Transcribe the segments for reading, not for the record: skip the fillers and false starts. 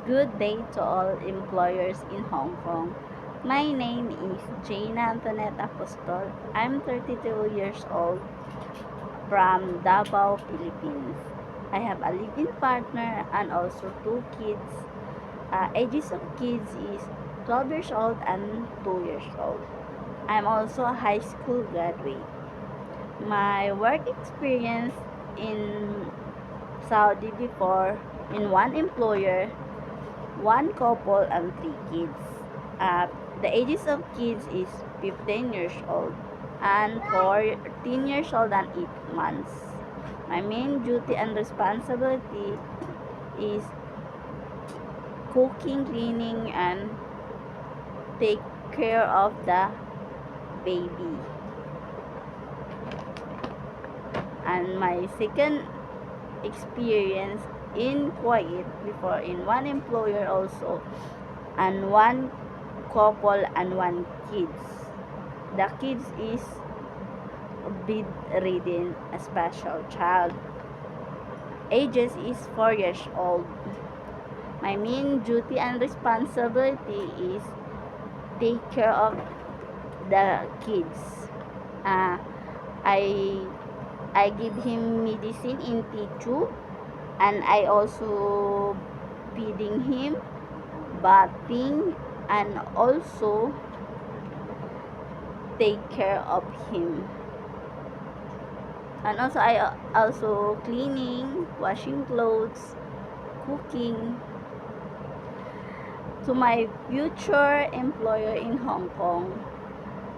Good day to all employers in Hong Kong. My name is Jane Antoinette Apostol. I'm 32 years old from Davao, Philippines. I have a living partner and also two kids. Ages of kids is 12 years old and 2 years old. I'm also a high school graduate. My work experience in Saudi before in one employer, one couple and three kids. Uh, the ages of kids is 15 years old and 14 years old and 8 months. My main duty and responsibility is cooking, cleaning, and take care of the baby. And my second experience in Kuwait before in one employer also and one couple and one kids. The kids is bedridden, a special child. Ages is 4 years old. My main duty and responsibility is take care of the kids. Uh, I I give him medicine in tissue and I also feeding him, bathing, and also take care of him. And also I also cleaning, washing clothes, cooking. To my future employer in Hong Kong,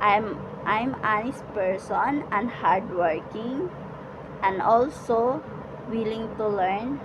I'm honest person and hardworking and also willing to learn.